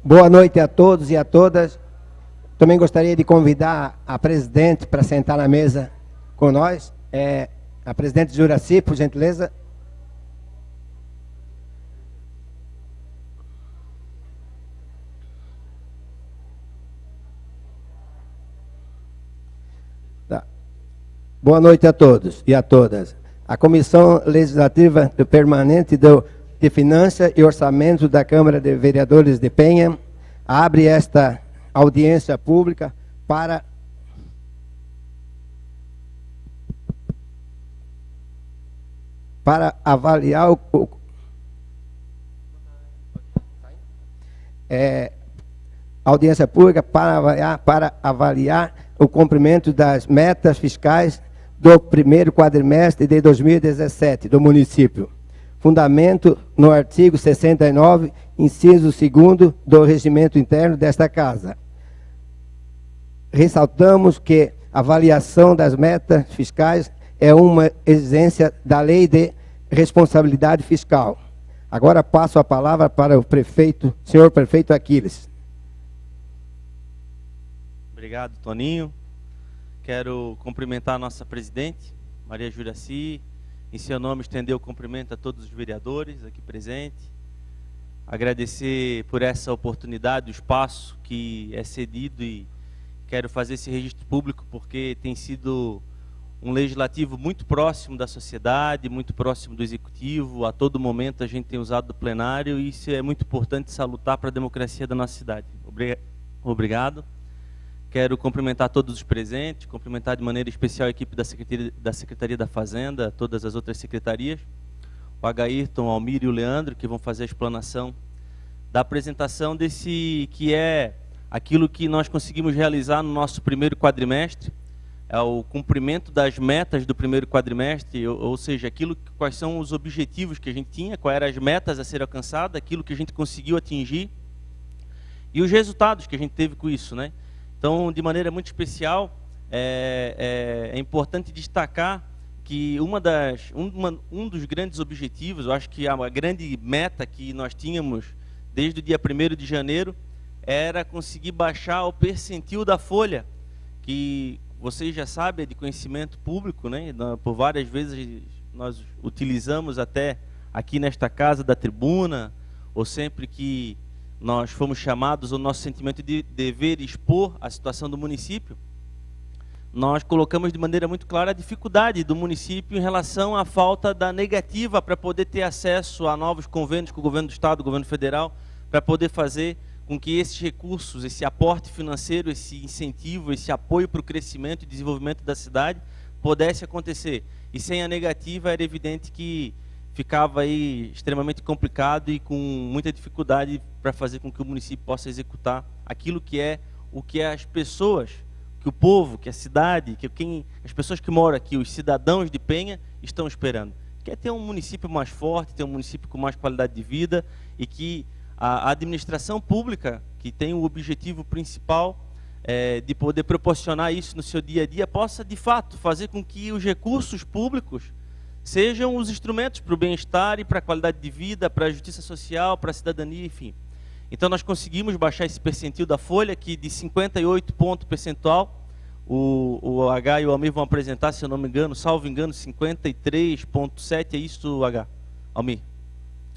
Boa noite a todos e a todas. Também gostaria de convidar a presidente para sentar na mesa com nós. A presidente Juraci, por gentileza. Tá. Boa noite a todos e a todas. A Comissão Legislativa Permanente de Finanças e Orçamento da Câmara de Vereadores de Penha abre esta audiência pública para avaliar audiência pública para avaliar o cumprimento das metas fiscais do primeiro quadrimestre de 2017 do município. Fundamento no artigo 69, inciso 2º do regimento interno desta Casa. Ressaltamos que a avaliação das metas fiscais é uma exigência da Lei de Responsabilidade Fiscal. Agora passo a palavra para o prefeito, senhor prefeito Aquiles. Obrigado, Toninho. Quero cumprimentar a nossa presidente, Maria Juraci, em seu nome estender o cumprimento a todos os vereadores aqui presentes. Agradecer por essa oportunidade, o espaço que é cedido, e quero fazer esse registro público porque tem sido um legislativo muito próximo da sociedade, muito próximo do executivo. A todo momento a gente tem usado o plenário e isso é muito importante salutar para a democracia da nossa cidade. Obrigado. Quero cumprimentar todos os presentes, cumprimentar de maneira especial a equipe da Secretaria da Fazenda, todas as outras secretarias, o Agairton, o Almir e o Leandro, que vão fazer a explanação da apresentação desse que é aquilo que nós conseguimos realizar no nosso primeiro quadrimestre, é o cumprimento das metas do primeiro quadrimestre, ou seja, quais são os objetivos que a gente tinha, quais eram as metas a ser alcançadas, aquilo que a gente conseguiu atingir e os resultados que a gente teve com isso, né? Então, de maneira muito especial, é importante destacar que um dos grandes objetivos, eu acho que a grande meta que nós tínhamos desde o dia 1º de janeiro, era conseguir baixar o percentil da folha, que vocês já sabem, é de conhecimento público, né? Por várias vezes nós utilizamos até aqui nesta casa da tribuna, ou sempre que nós fomos chamados, o nosso sentimento de dever expor a situação do município, nós colocamos de maneira muito clara a dificuldade do município em relação à falta da negativa para poder ter acesso a novos convênios com o governo do estado, o governo federal, para poder fazer com que esses recursos, esse aporte financeiro, esse incentivo, esse apoio para o crescimento e desenvolvimento da cidade pudesse acontecer. E sem a negativa era evidente que ficava aí extremamente complicado e com muita dificuldade para fazer com que o município possa executar aquilo que é as pessoas, que o povo, que a cidade, as pessoas que moram aqui, os cidadãos de Penha estão esperando. Quer ter um município mais forte, ter um município com mais qualidade de vida e que a administração pública, que tem o objetivo principal de poder proporcionar isso no seu dia a dia, possa de fato fazer com que os recursos públicos sejam os instrumentos para o bem-estar e para a qualidade de vida, para a justiça social, para a cidadania, enfim. Então nós conseguimos baixar esse percentil da folha, que de 58 ponto percentual, o H e o Almir vão apresentar, se eu não me engano, salvo engano, 53,7, é isso, H? Almir?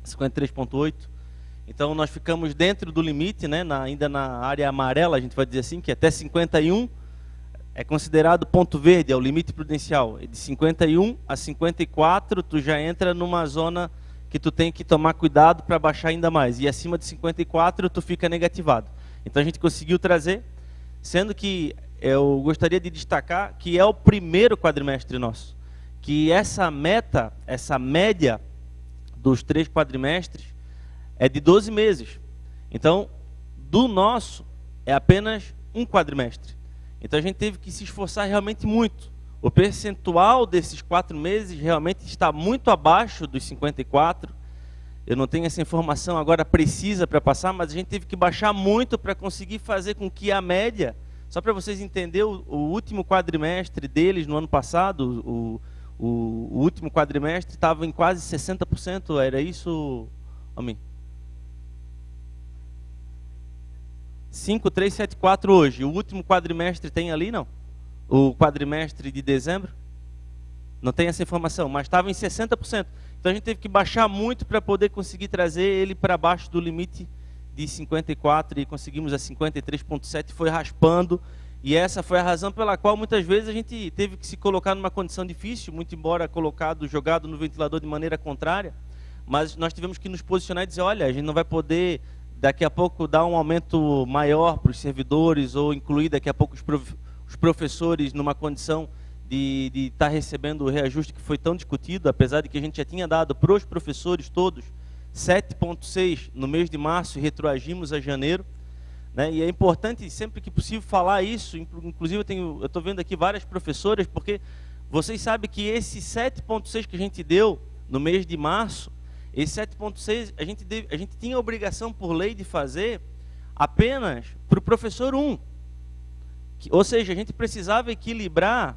53,8. Então nós ficamos dentro do limite, né, ainda na área amarela, a gente vai dizer assim, que até 51 é considerado ponto verde, é o limite prudencial. De 51 a 54, tu já entra numa zona que tu tem que tomar cuidado para baixar ainda mais. E acima de 54, tu fica negativado. Então a gente conseguiu trazer, sendo que eu gostaria de destacar que é o primeiro quadrimestre nosso. Que essa meta, essa média dos 3 quadrimestres é de 12 meses. Então, do nosso é apenas um quadrimestre. Então a gente teve que se esforçar realmente muito. O percentual desses 4 meses realmente está muito abaixo dos 54. Eu não tenho essa informação agora precisa para passar, mas a gente teve que baixar muito para conseguir fazer com que a média, só para vocês entenderem, o último quadrimestre deles no ano passado, o último quadrimestre estava em quase 60%, era isso, Amin? 5.374 hoje. O último quadrimestre tem ali, não? O quadrimestre de dezembro? Não tem essa informação, mas estava em 60%. Então a gente teve que baixar muito para poder conseguir trazer ele para baixo do limite de 54 e conseguimos a 53,7, foi raspando. E essa foi a razão pela qual muitas vezes a gente teve que se colocar numa condição difícil, muito embora jogado no ventilador de maneira contrária, mas nós tivemos que nos posicionar e dizer, olha, a gente não vai poder daqui a pouco dar um aumento maior para os servidores ou incluir daqui a pouco os professores numa condição de estar recebendo o reajuste que foi tão discutido, apesar de que a gente já tinha dado para os professores todos 7,6 no mês de março e retroagimos a janeiro, né? E é importante sempre que possível falar isso, inclusive eu estou vendo aqui várias professoras, porque vocês sabem que esse 7,6 que a gente deu no mês de março, esse 7,6 a gente tinha a obrigação por lei de fazer apenas para o professor 1, ou seja, a gente precisava equiparar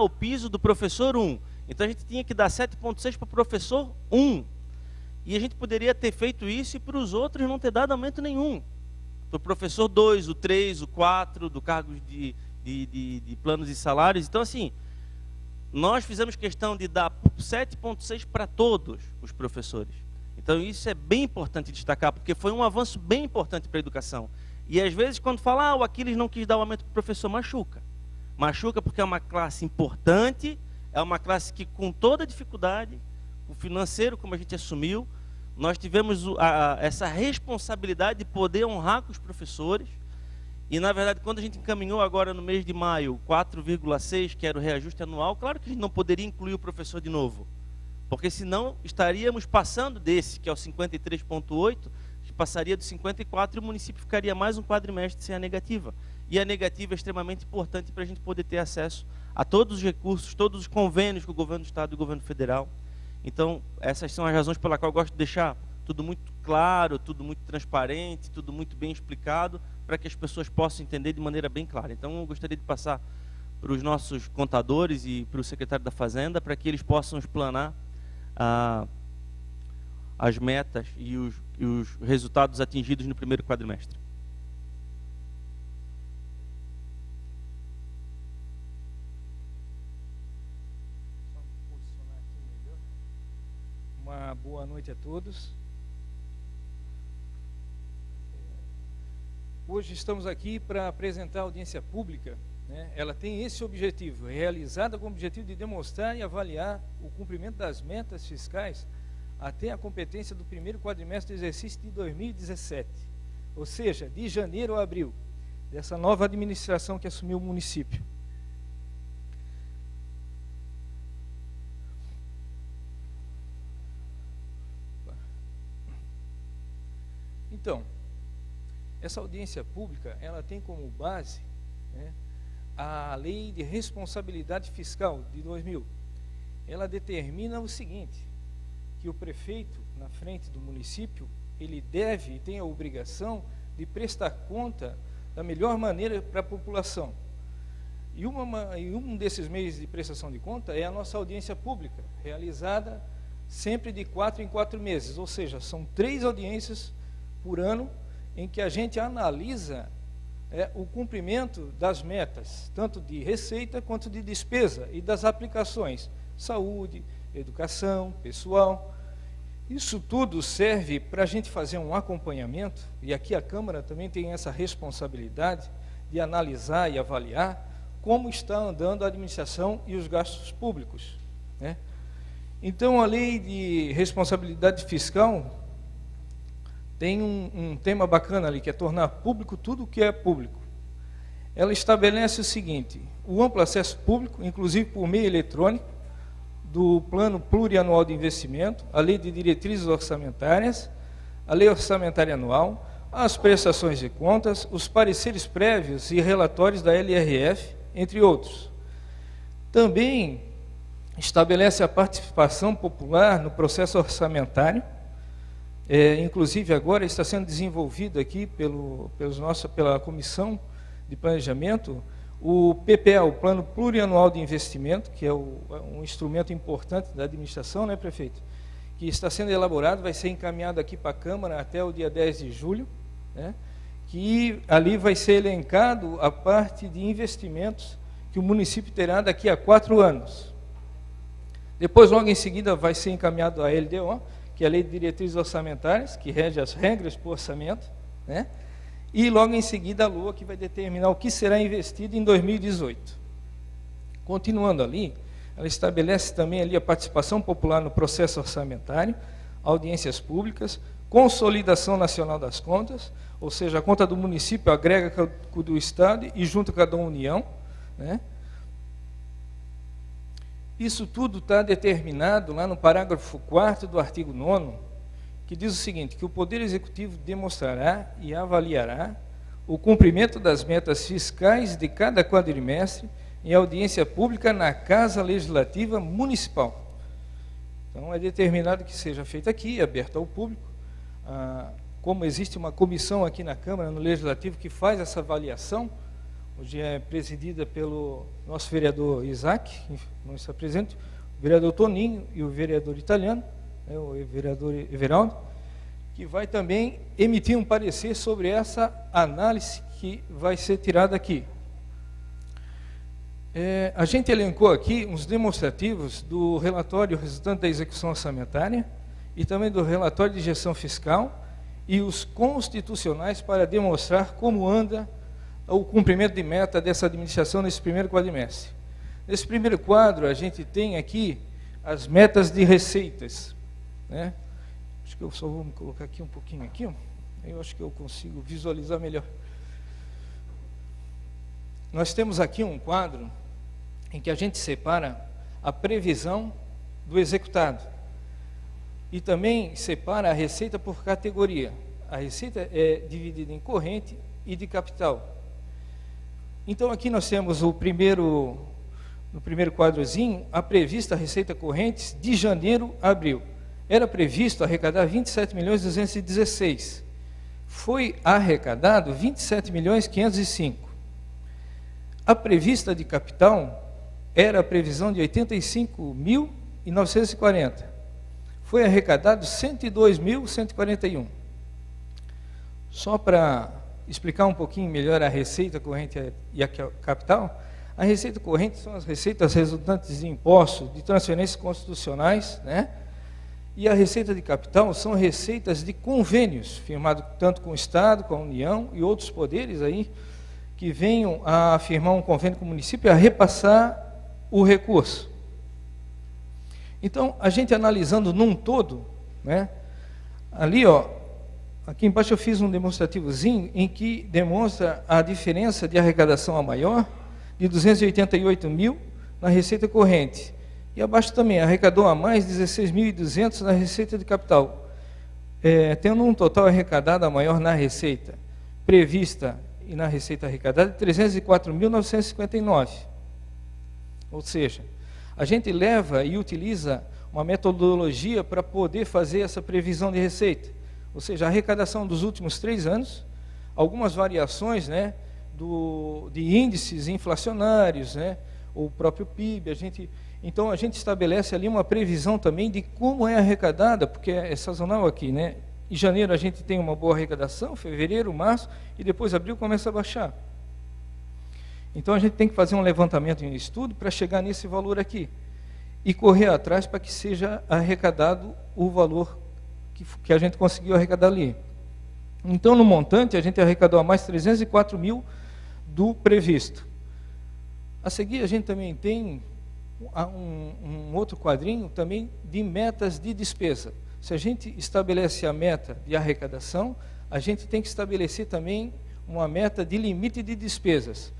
o piso do professor 1. Então a gente tinha que dar 7,6 para o professor 1. E a gente poderia ter feito isso e para os outros não ter dado aumento nenhum. Para o professor 2, o 3, o 4, do cargo de planos e salários. Então assim, nós fizemos questão de dar 7,6 para todos os professores. Então isso é bem importante destacar, porque foi um avanço bem importante para a educação. E às vezes quando fala, o Aquiles não quis dar o aumento para o professor, machuca. Machuca porque é uma classe importante, é uma classe que com toda dificuldade, o financeiro como a gente assumiu, nós tivemos essa responsabilidade de poder honrar com os professores. E na verdade quando a gente encaminhou agora no mês de maio 4,6, que era o reajuste anual, claro que a gente não poderia incluir o professor de novo, porque senão estaríamos passando desse, que é o 53,8, que passaria do 54 e o município ficaria mais um quadrimestre sem a negativa. E a negativa é extremamente importante para a gente poder ter acesso a todos os recursos, todos os convênios com o governo do Estado e o governo federal. Então, essas são as razões pela qual eu gosto de deixar tudo muito claro, tudo muito transparente, tudo muito bem explicado, para que as pessoas possam entender de maneira bem clara. Então, eu gostaria de passar para os nossos contadores e para o secretário da Fazenda, para que eles possam explanar as metas e os resultados atingidos no primeiro quadrimestre. Uma boa noite a todos. Hoje estamos aqui para apresentar a audiência pública, né? Ela tem esse objetivo, realizada com o objetivo de demonstrar e avaliar o cumprimento das metas fiscais até a competência do primeiro quadrimestre do exercício de 2017, ou seja, de janeiro a abril, dessa nova administração que assumiu o município. Então, essa audiência pública, ela tem como base, né, a Lei de Responsabilidade Fiscal de 2000. Ela determina o seguinte, que o prefeito, na frente do município, ele deve e tem a obrigação de prestar conta da melhor maneira para a população. E um desses meios de prestação de conta é a nossa audiência pública, realizada sempre de 4 em 4 meses, ou seja, são 3 audiências por ano, em que a gente analisa o cumprimento das metas, tanto de receita quanto de despesa, e das aplicações, saúde, educação, pessoal. Isso tudo serve para a gente fazer um acompanhamento, e aqui a Câmara também tem essa responsabilidade de analisar e avaliar como está andando a administração e os gastos públicos, né? Então, a Lei de Responsabilidade Fiscal tem um tema bacana ali, que é tornar público tudo o que é público. Ela estabelece o seguinte, o amplo acesso público, inclusive por meio eletrônico, do Plano Plurianual de Investimento, a Lei de Diretrizes Orçamentárias, a Lei Orçamentária Anual, as prestações de contas, os pareceres prévios e relatórios da LRF, entre outros. Também estabelece a participação popular no processo orçamentário. Inclusive agora está sendo desenvolvido aqui pela Comissão de Planejamento o PPA, o Plano Plurianual de Investimento, que é um instrumento importante da administração, né, prefeito? Que está sendo elaborado, vai ser encaminhado aqui para a Câmara até o dia 10 de julho, né? que ali vai ser elencado a parte de investimentos que o município terá daqui a 4 anos. Depois, logo em seguida, vai ser encaminhado a LDO, que é a Lei de Diretrizes Orçamentárias, que rege as regras para o orçamento, né? E logo em seguida a LOA, que vai determinar o que será investido em 2018. Continuando ali, ela estabelece também ali a participação popular no processo orçamentário, audiências públicas, consolidação nacional das contas, ou seja, a conta do município agrega com a do Estado e junta com a da União, né? Isso tudo está determinado lá no parágrafo 4º do artigo 9º, que diz o seguinte, que o Poder Executivo demonstrará e avaliará o cumprimento das metas fiscais de cada quadrimestre em audiência pública na Casa Legislativa Municipal. Então, é determinado que seja feito aqui, aberto ao público. Como existe uma comissão aqui na Câmara, no Legislativo, que faz essa avaliação, hoje é presidida pelo nosso vereador Isaac, que não está presente, o vereador Toninho e o vereador Italiano, né, o vereador Everaldo, que vai também emitir um parecer sobre essa análise que vai ser tirada aqui. A gente elencou aqui uns demonstrativos do relatório resultante da execução orçamentária e também do relatório de gestão fiscal e os constitucionais para demonstrar como anda o cumprimento de meta dessa administração nesse primeiro quadrimestre. Nesse primeiro quadro, a gente tem aqui as metas de receitas, né? Acho que eu só vou me colocar aqui um pouquinho aqui, ó. Eu acho que eu consigo visualizar melhor. Nós temos aqui um quadro em que a gente separa a previsão do executado e também separa a receita por categoria. A receita é dividida em corrente e de capital. Então, aqui nós temos no primeiro quadrozinho, a prevista receita corrente de janeiro a abril. Era previsto arrecadar 27.216. Foi arrecadado 27.505. A prevista de capital era a previsão de 85.940. Foi arrecadado 102.141. Só para explicar um pouquinho melhor a receita corrente e a capital, a receita corrente são as receitas resultantes de impostos, de transferências constitucionais, né? E a receita de capital são receitas de convênios, firmados tanto com o Estado, com a União e outros poderes aí, que venham a firmar um convênio com o município a repassar o recurso. Então, a gente analisando num todo, né? Ali, ó, aqui embaixo eu fiz um demonstrativozinho em que demonstra a diferença de arrecadação a maior, de 288 mil na receita corrente. E abaixo também, arrecadou a mais 16.200 na receita de capital. Tendo um total arrecadado a maior na receita prevista e na receita arrecadada de 304.959. Ou seja, a gente leva e utiliza uma metodologia para poder fazer essa previsão de receita. Ou seja, a arrecadação dos últimos 3 anos, algumas variações, né, de índices inflacionários, né, o próprio PIB, então a gente estabelece ali uma previsão também de como é arrecadada, porque é sazonal aqui, né? Em janeiro a gente tem uma boa arrecadação, fevereiro, março, e depois abril começa a baixar. Então a gente tem que fazer um levantamento em estudo para chegar nesse valor aqui, e correr atrás para que seja arrecadado o valor que a gente conseguiu arrecadar ali. Então no montante a gente arrecadou a mais 304 mil do previsto. A seguir a gente também tem um outro quadrinho também de metas de despesa. Se a gente estabelece a meta de arrecadação, a gente tem que estabelecer também uma meta de limite de despesas.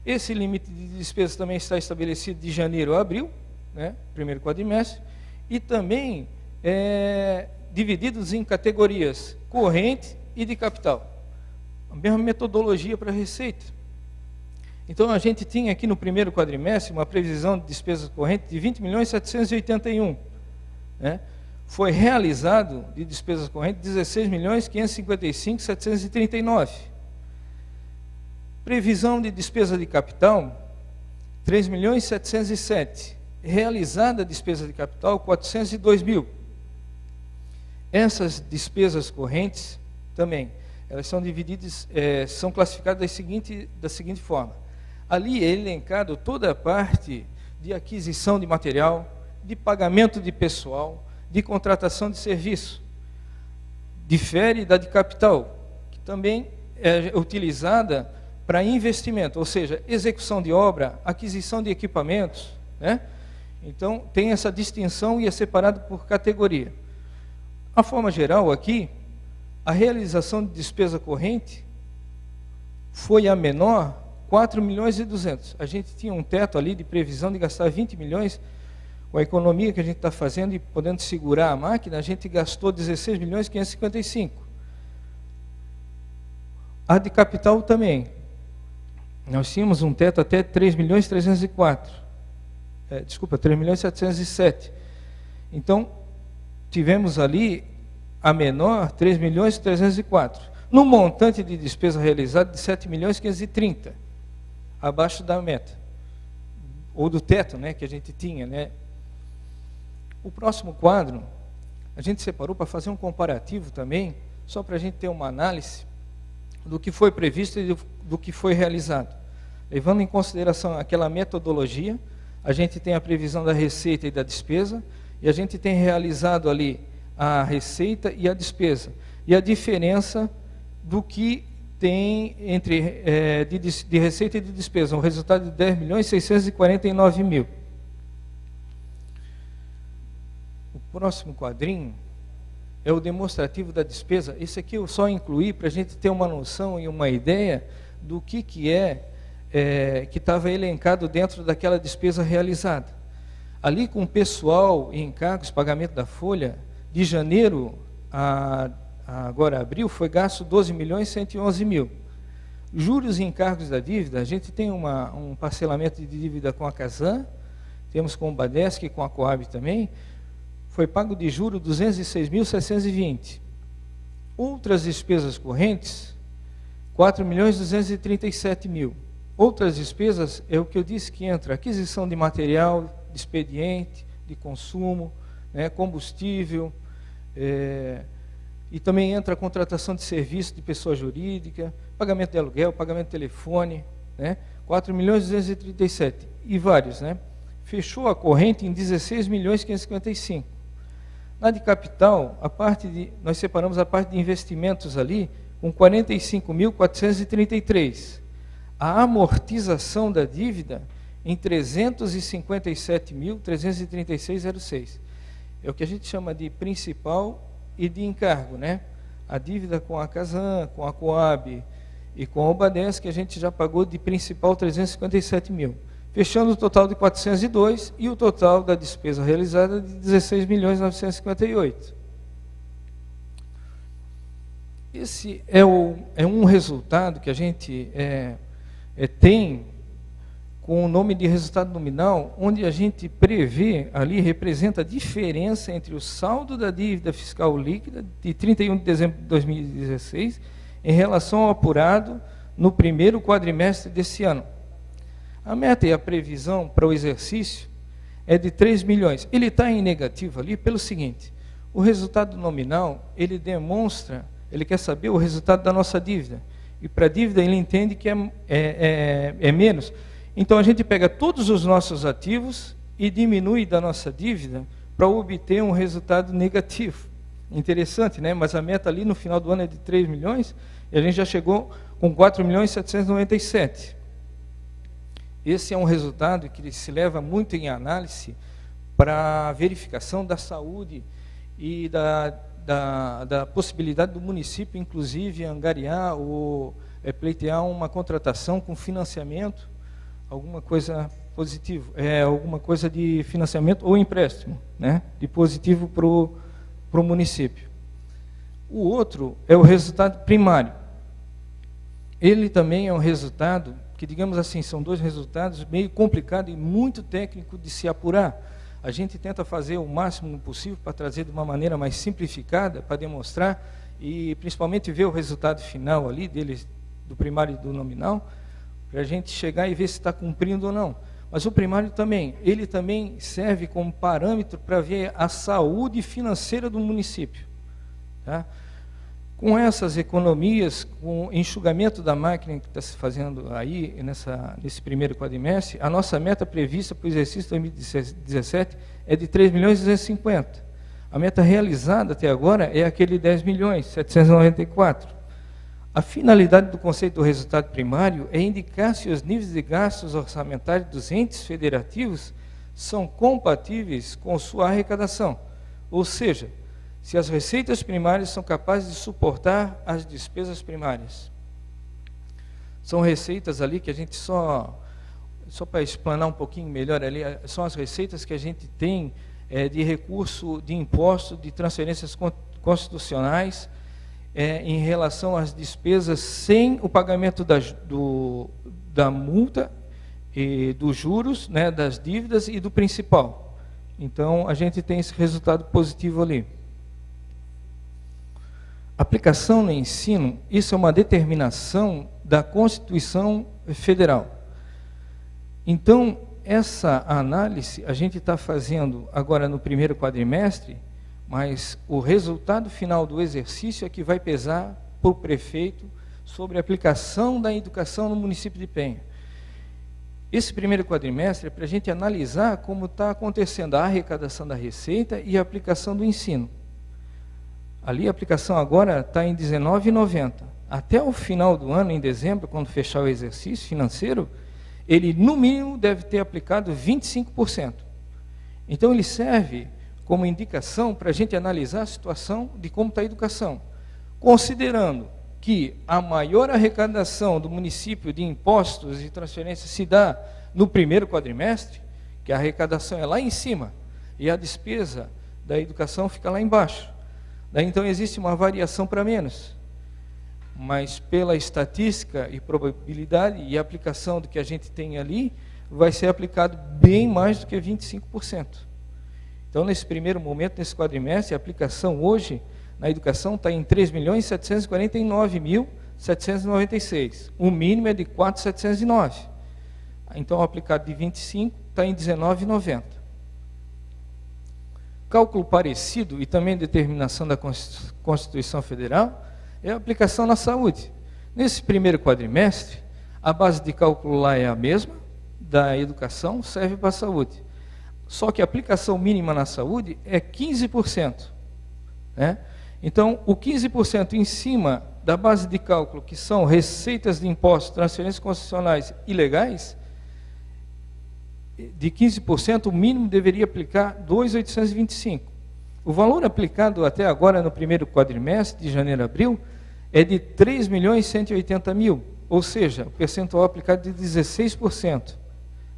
Esse limite de despesas também está estabelecido de janeiro a abril, né, primeiro quadrimestre, e também divididos em categorias corrente e de capital. A mesma metodologia para a receita. Então, a gente tinha aqui no primeiro quadrimestre uma previsão de despesas correntes de 20.781. Né? Foi realizado de despesas correntes 16.555.739. Previsão de despesa de capital, 3.707. Realizada a despesa de capital, 402 mil. Essas despesas correntes também elas são divididas, são classificadas da seguinte forma. Ali é elencado toda a parte de aquisição de material, de pagamento de pessoal, de contratação de serviço. Difere da de capital, que também é utilizada para investimento, ou seja, execução de obra, aquisição de equipamentos, né? Então, tem essa distinção e é separado por categoria. A forma geral aqui, a realização de despesa corrente foi a menor, 4 milhões e 200. A gente tinha um teto ali de previsão de gastar 20 milhões, com a economia que a gente está fazendo e podendo segurar a máquina, a gente gastou 16 milhões e 555. A de capital também. Nós tínhamos um teto até 3 milhões e 304. 3 milhões e 707. Então, tivemos ali a menor, 3 milhões e 304. No montante de despesa realizada de 7 milhões e 530, abaixo da meta, ou do teto, né, que a gente tinha, né. O próximo quadro, a gente separou para fazer um comparativo também, só para a gente ter uma análise do que foi previsto e do que foi realizado. Levando em consideração aquela metodologia, a gente tem a previsão da receita e da despesa, e a gente tem realizado ali a receita e a despesa. E a diferença do que tem entre de receita e de despesa, um resultado de 10 milhões e 649 mil. O próximo quadrinho é o demonstrativo da despesa. Esse aqui eu só incluí para a gente ter uma noção e uma ideia do que que estava elencado dentro daquela despesa realizada. Ali com o pessoal e encargos, pagamento da folha, de janeiro a agora abril, foi gasto 12 milhões e 111 mil. Juros e encargos da dívida, a gente tem um parcelamento de dívida com a Casan, temos com o Badesc e com a Coab também, foi pago de juro 206.720. Outras despesas correntes, 4 milhões e 237 mil. Outras despesas é o que eu disse que entra aquisição de material, de expediente, de consumo, né, combustível, e também entra a contratação de serviço de pessoa jurídica, pagamento de aluguel, pagamento de telefone, né, 4 milhões e 237, e vários, né. Fechou a corrente em 16 milhões e 555. Na de capital, nós separamos a parte de investimentos ali com 45.433. A amortização da dívida em 357.336,06. É o que a gente chama de principal e de encargo, né? A dívida com a Casan, com a Coab e com a Badesc, a gente já pagou de principal 357 mil. Fechando o total de 402 e o total da despesa realizada de 16.958. Esse é um resultado que a gente tem com o nome de resultado nominal, onde a gente prevê, ali representa a diferença entre o saldo da dívida fiscal líquida de 31 de dezembro de 2016 em relação ao apurado no primeiro quadrimestre desse ano. A meta e a previsão para o exercício é de 3 milhões. Ele está em negativo ali pelo seguinte, o resultado nominal, ele demonstra, ele quer saber o resultado da nossa dívida. E para a dívida ele entende que é menos. Então a gente pega todos os nossos ativos e diminui da nossa dívida para obter um resultado negativo. Interessante, né? Mas a meta ali no final do ano é de 3 milhões e a gente já chegou com 4 milhões e 797. Esse é um resultado que se leva muito em análise para a verificação da saúde e da possibilidade do município, inclusive, angariar ou pleitear uma contratação com financiamento, alguma coisa positivo, alguma coisa de financiamento ou empréstimo, né, de positivo para o município. O outro é o resultado primário. Ele também é um resultado que, digamos assim, são dois resultados meio complicado e muito técnico de se apurar. A gente tenta fazer o máximo possível para trazer de uma maneira mais simplificada, para demonstrar e principalmente ver o resultado final ali deles, do primário e do nominal, para a gente chegar e ver se está cumprindo ou não. Mas o primário também, ele também serve como parâmetro para ver a saúde financeira do município. Tá? Com essas economias, com o enxugamento da máquina que está se fazendo aí, nesse primeiro quadrimestre, a nossa meta prevista para o exercício 2017 é de 3.250.000. A meta realizada até agora é aquele 10.794.000. A finalidade do conceito do resultado primário é indicar se os níveis de gastos orçamentários dos entes federativos são compatíveis com sua arrecadação, ou seja, se as receitas primárias são capazes de suportar as despesas primárias. São receitas ali que a gente só para explanar um pouquinho melhor ali, são as receitas que a gente tem de recurso de imposto, de transferências constitucionais, em relação às despesas sem o pagamento da multa, e dos juros, né, das dívidas e do principal. Então, a gente tem esse resultado positivo ali. Aplicação no ensino, isso é uma determinação da Constituição Federal. Então, essa análise a gente está fazendo agora no primeiro quadrimestre, mas o resultado final do exercício é que vai pesar para o prefeito sobre a aplicação da educação no município de Penha. Esse primeiro quadrimestre é para a gente analisar como está acontecendo a arrecadação da receita e a aplicação do ensino. Ali a aplicação agora está em R$19,90. Até o final do ano, em dezembro, quando fechar o exercício financeiro, ele no mínimo deve ter aplicado 25%. Então ele serve como indicação para a gente analisar a situação de como está a educação, considerando que a maior arrecadação do município de impostos e transferências se dá no primeiro quadrimestre, que a arrecadação é lá em cima, e a despesa da educação fica lá embaixo. Daí, então, existe uma variação para menos. Mas, pela estatística e probabilidade e aplicação do que a gente tem ali, vai ser aplicado bem mais do que 25%. Então, nesse primeiro momento, nesse quadrimestre, a aplicação hoje na educação está em 3.749.796. O mínimo é de 4.709. Então, o aplicado de 25 está em 19,90. Cálculo parecido e também determinação da Constituição Federal é a aplicação na saúde. Nesse primeiro quadrimestre, a base de cálculo lá é a mesma, da educação serve para a saúde. Só que a aplicação mínima na saúde é 15%. Né? Então, o 15% em cima da base de cálculo, que são receitas de impostos, transferências constitucionais e legais, de 15%, o mínimo deveria aplicar 2.825. O valor aplicado até agora no primeiro quadrimestre, de janeiro a abril, é de 3.180.000, ou seja, o percentual aplicado de 16%,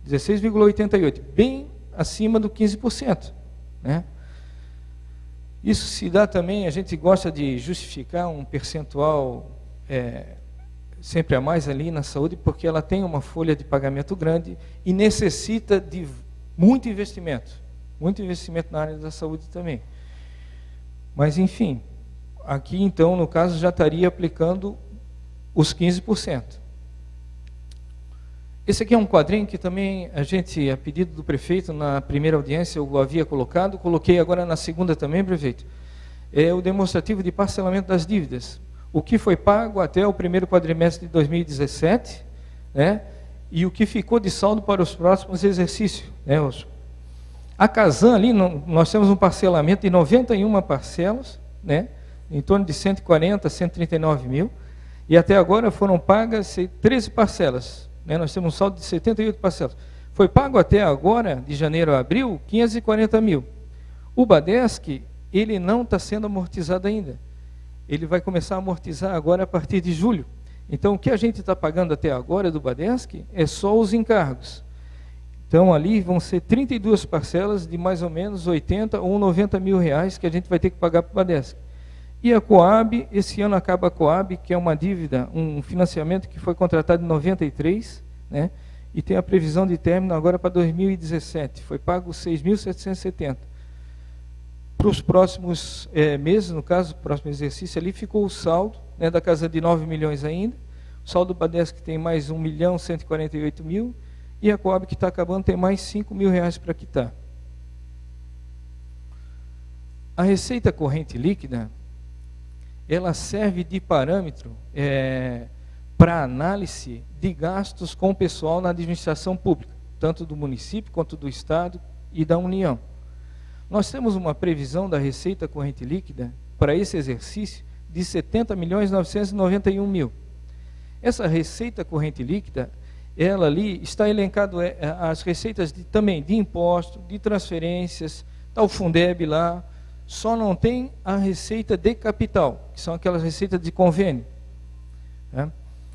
16,88%, bem acima do 15%. Né? Isso se dá também, a gente gosta de justificar um percentual sempre a mais ali na saúde, porque ela tem uma folha de pagamento grande e necessita de muito investimento na área da saúde também. Mas, enfim, aqui então, no caso, já estaria aplicando os 15%. Esse aqui é um quadrinho que também a gente, a pedido do prefeito, na primeira audiência eu havia colocado, coloquei agora na segunda também, prefeito, é o demonstrativo de parcelamento das dívidas. O que foi pago até o primeiro quadrimestre de 2017, né, e o que ficou de saldo para os próximos exercícios. Né, a Casan ali, nós temos um parcelamento de 91 parcelas, né, em torno de 140, 139 mil, e até agora foram pagas 13 parcelas. Né, nós temos um saldo de 78 parcelas. Foi pago até agora, de janeiro a abril, 540 mil. O Badesc, ele não está sendo amortizado ainda. Ele vai começar a amortizar agora a partir de julho. Então, o que a gente está pagando até agora do Badesc é só os encargos. Então, ali vão ser 32 parcelas de mais ou menos 80 ou 90 mil reais que a gente vai ter que pagar para o Badesc. E a Coab, esse ano acaba a Coab, que é uma dívida, um financiamento que foi contratado em 93, né, e tem a previsão de término agora para 2017. Foi pago 6.770. Para os próximos meses, no caso, o próximo exercício ali, ficou o saldo, né, da casa de 9 milhões ainda, o saldo do Badesc tem mais 1.148.000, e a Coab que está acabando tem mais 5 mil reais para quitar. A receita corrente líquida, ela serve de parâmetro para análise de gastos com o pessoal na administração pública, tanto do município quanto do Estado e da União. Nós temos uma previsão da receita corrente líquida para esse exercício de 70.991.000. Essa receita corrente líquida, ela ali está elencado as receitas também de imposto, de transferências, está o Fundeb lá, só não tem a receita de capital, que são aquelas receitas de convênio. Né?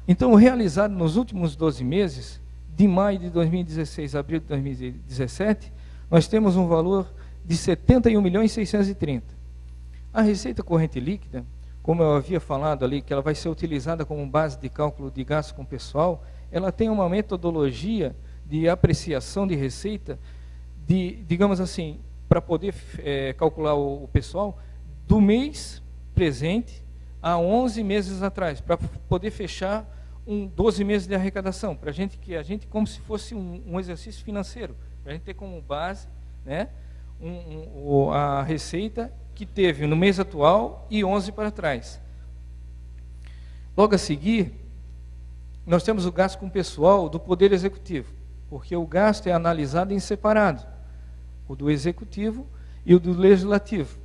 Então, realizado nos últimos 12 meses, de maio de 2016 a abril de 2017, nós temos um valor de 71.630.000. A receita corrente líquida, como eu havia falado ali, que ela vai ser utilizada como base de cálculo de gastos com pessoal, ela tem uma metodologia de apreciação de receita, digamos assim, para poder calcular o pessoal, do mês presente a 11 meses atrás, para poder fechar 12 meses de arrecadação, para a gente como se fosse um exercício financeiro, para a gente ter como base, né, a receita que teve no mês atual e 11 para trás. Logo a seguir, nós temos o gasto com pessoal do Poder Executivo, porque o gasto é analisado em separado, o do Executivo e o do Legislativo,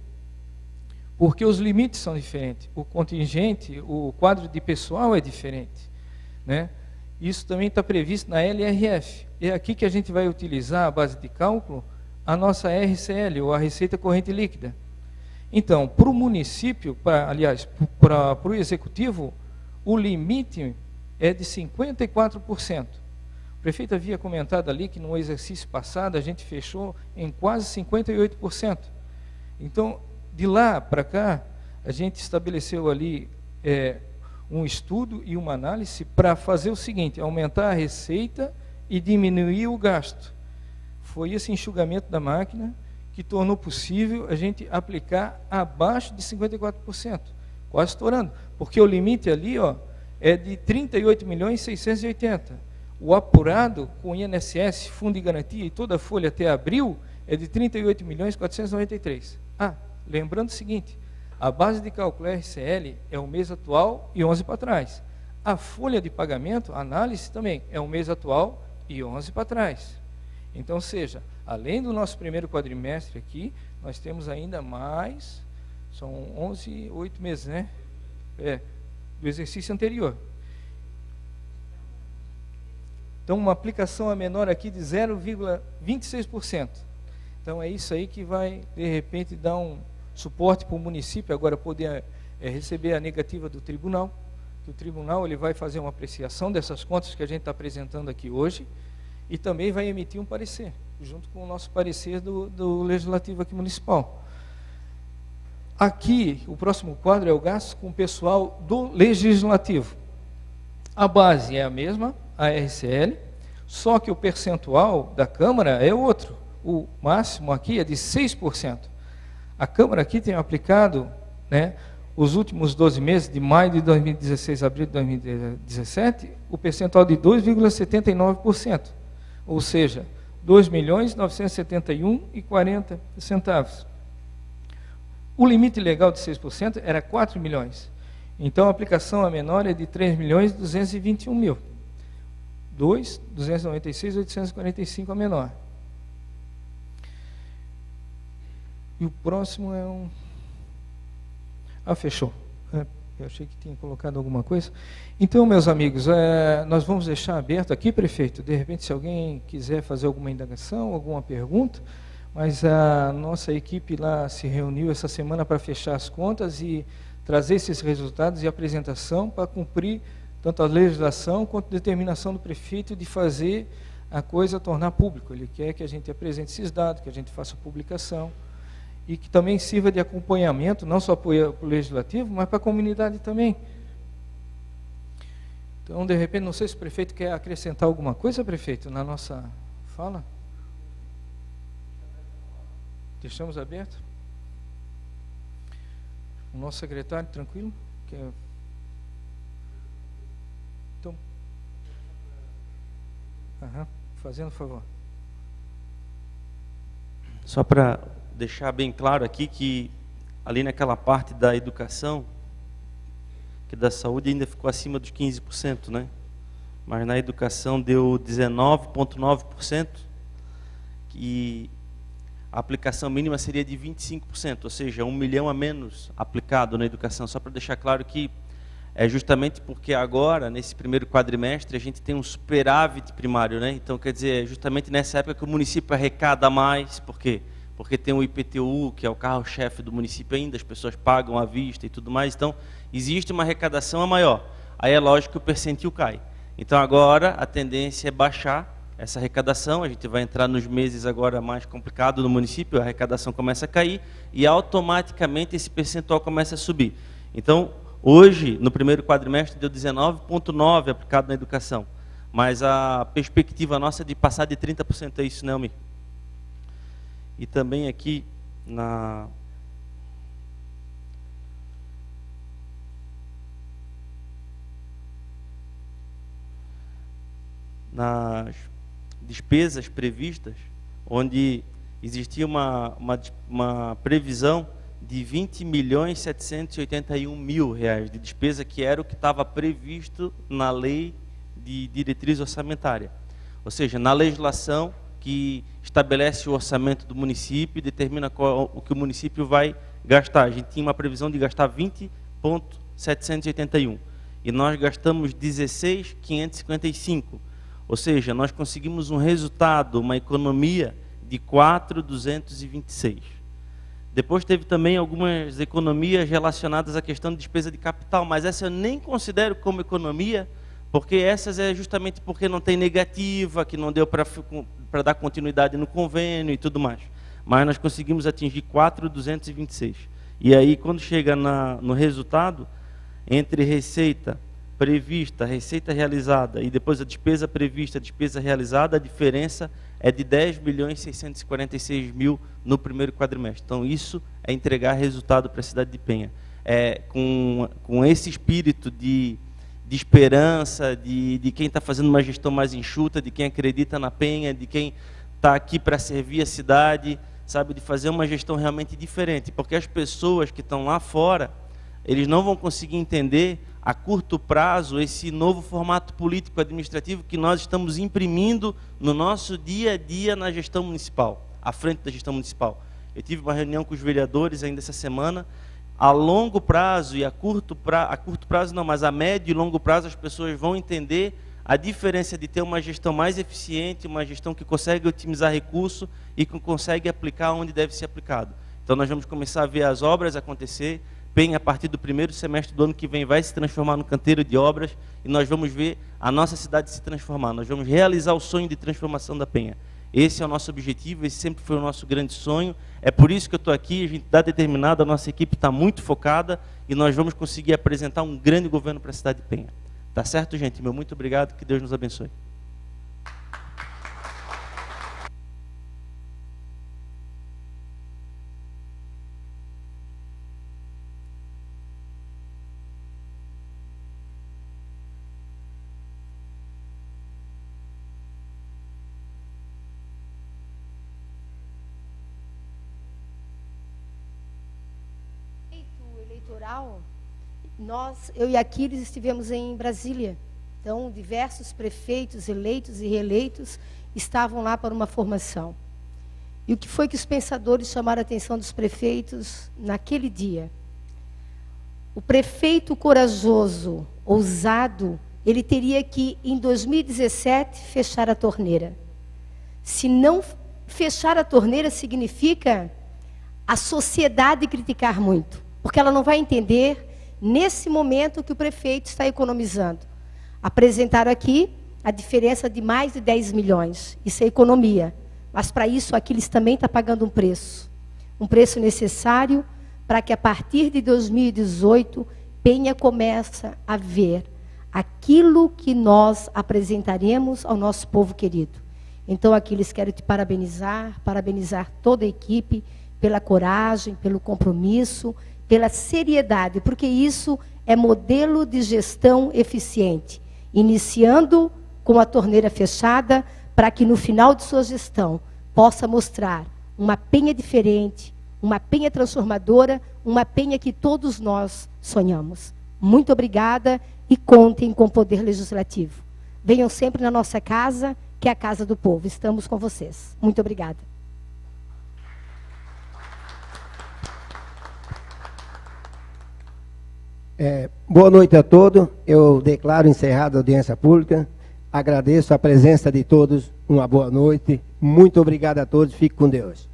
porque os limites são diferentes, o contingente, o quadro de pessoal é diferente, né? Isso também está previsto na LRF, é aqui que a gente vai utilizar a base de cálculo, a nossa RCL, ou a Receita Corrente Líquida. Então, para o município, para o Executivo, o limite é de 54%. O prefeito havia comentado ali que no exercício passado a gente fechou em quase 58%. Então, de lá para cá, a gente estabeleceu ali um estudo e uma análise para fazer o seguinte, aumentar a receita e diminuir o gasto. Foi esse enxugamento da máquina que tornou possível a gente aplicar abaixo de 54%, quase estourando, porque o limite ali é de 38.680.000. O apurado com INSS, Fundo de Garantia e toda a folha até abril é de 38.493.000. Lembrando o seguinte, a base de cálculo RCL é o mês atual e 11 para trás. A folha de pagamento, a análise também, é o mês atual e 11 para trás. Então, seja, além do nosso primeiro quadrimestre aqui, nós temos ainda mais, são 8 meses, né? Do exercício anterior. Então, uma aplicação a menor aqui de 0,26%. Então, é isso aí que vai, de repente, dar um suporte para o município, agora poder receber a negativa do tribunal, que o tribunal ele vai fazer uma apreciação dessas contas que a gente está apresentando aqui hoje, e também vai emitir um parecer, junto com o nosso parecer do Legislativo aqui municipal. Aqui, o próximo quadro é o gasto com o pessoal do Legislativo. A base é a mesma, a RCL, só que o percentual da Câmara é outro. O máximo aqui é de 6%. A Câmara aqui tem aplicado, né, os últimos 12 meses, de maio de 2016 a abril de 2017, o percentual de 2,79%. Ou seja, 2.971,40 centavos. O limite legal de 6% era 4 milhões. Então, a aplicação a menor é de 3.221.000. 296.845 a menor. E o próximo é um... fechou. Eu achei que tinha colocado alguma coisa. Então, meus amigos, nós vamos deixar aberto aqui, prefeito, de repente, se alguém quiser fazer alguma indagação, alguma pergunta, mas a nossa equipe lá se reuniu essa semana para fechar as contas e trazer esses resultados e apresentação para cumprir tanto a legislação quanto a determinação do prefeito de fazer a coisa tornar público. Ele quer que a gente apresente esses dados, que a gente faça publicação, e que também sirva de acompanhamento, não só para o Legislativo, mas para a comunidade também. Então, de repente, não sei se o prefeito quer acrescentar alguma coisa, prefeito, na nossa fala. Deixamos aberto? O nosso secretário, tranquilo? Então, fazendo favor. Só para deixar bem claro aqui que ali naquela parte da educação, que da saúde ainda ficou acima dos 15%, né? Mas na educação deu 19,9%, e a aplicação mínima seria de 25%, ou seja, 1 milhão a menos aplicado na educação. Só para deixar claro que é justamente porque agora, nesse primeiro quadrimestre, a gente tem um superávit primário, né? Então, quer dizer, é justamente nessa época que o município arrecada mais. Por quê? Porque tem o IPTU, que é o carro-chefe do município ainda, as pessoas pagam à vista e tudo mais. Então, existe uma arrecadação a maior. Aí é lógico que o percentil cai. Então, agora, a tendência é baixar essa arrecadação. A gente vai entrar nos meses agora mais complicados do município, a arrecadação começa a cair e automaticamente esse percentual começa a subir. Então, hoje, no primeiro quadrimestre, deu 19,9% aplicado na educação. Mas a perspectiva nossa é de passar de 30%, é isso, né, Almir? E também aqui nas despesas previstas, onde existia uma previsão de 20.781.000 reais de despesa, que era o que estava previsto na lei de diretriz orçamentária. Ou seja, na legislação que estabelece o orçamento do município e determina o que o município vai gastar. A gente tinha uma previsão de gastar 20.781 e nós gastamos 16.555. Ou seja, nós conseguimos um resultado, uma economia de 4.226. Depois teve também algumas economias relacionadas à questão de despesa de capital, mas essa eu nem considero como economia, porque essas é justamente porque não tem negativa, que não deu para dar continuidade no convênio e tudo mais. Mas nós conseguimos atingir 4.226. E aí, quando chega no resultado, entre receita prevista, receita realizada e depois a despesa prevista, a despesa realizada, a diferença é de 10.646.000 no primeiro quadrimestre. Então, isso é entregar resultado para a cidade de Penha. Com esse espírito de esperança, de quem está fazendo uma gestão mais enxuta, de quem acredita na Penha, de quem está aqui para servir a cidade, sabe, de fazer uma gestão realmente diferente. Porque as pessoas que estão lá fora, eles não vão conseguir entender a curto prazo esse novo formato político-administrativo que nós estamos imprimindo no nosso dia a dia na gestão municipal, à frente da gestão municipal. Eu tive uma reunião com os vereadores ainda essa semana. A longo prazo e a curto prazo não, mas a médio e longo prazo as pessoas vão entender a diferença de ter uma gestão mais eficiente, uma gestão que consegue otimizar recurso e que consegue aplicar onde deve ser aplicado. Então nós vamos começar a ver as obras acontecer. Penha, a partir do primeiro semestre do ano que vem, vai se transformar no canteiro de obras e nós vamos ver a nossa cidade se transformar. Nós vamos realizar o sonho de transformação da Penha. Esse é o nosso objetivo, esse sempre foi o nosso grande sonho. É por isso que eu estou aqui, a gente está determinado, a nossa equipe está muito focada e nós vamos conseguir apresentar um grande governo para a cidade de Penha. Tá certo, gente? Meu muito obrigado, que Deus nos abençoe. Eu e Aquiles estivemos em Brasília. Então, diversos prefeitos eleitos e reeleitos estavam lá para uma formação. E o que foi que os pensadores chamaram a atenção dos prefeitos naquele dia? O prefeito corajoso, ousado, ele teria que, em 2017, fechar a torneira. Se não fechar a torneira, significa a sociedade criticar muito, porque ela não vai entender nesse momento que o prefeito está economizando. Apresentaram aqui a diferença de mais de 10 milhões. Isso é economia. Mas para isso, Aquiles também está pagando um preço. Um preço necessário para que a partir de 2018, Penha comece a ver aquilo que nós apresentaremos ao nosso povo querido. Então, Aquiles, quero te parabenizar toda a equipe pela coragem, pelo compromisso, pela seriedade, porque isso é modelo de gestão eficiente, iniciando com a torneira fechada, para que no final de sua gestão possa mostrar uma Penha diferente, uma Penha transformadora, uma Penha que todos nós sonhamos. Muito obrigada e contem com o Poder Legislativo. Venham sempre na nossa casa, que é a casa do povo. Estamos com vocês. Muito obrigada. Boa noite a todos. Eu declaro encerrada a audiência pública. Agradeço a presença de todos. Uma boa noite. Muito obrigado a todos. Fique com Deus.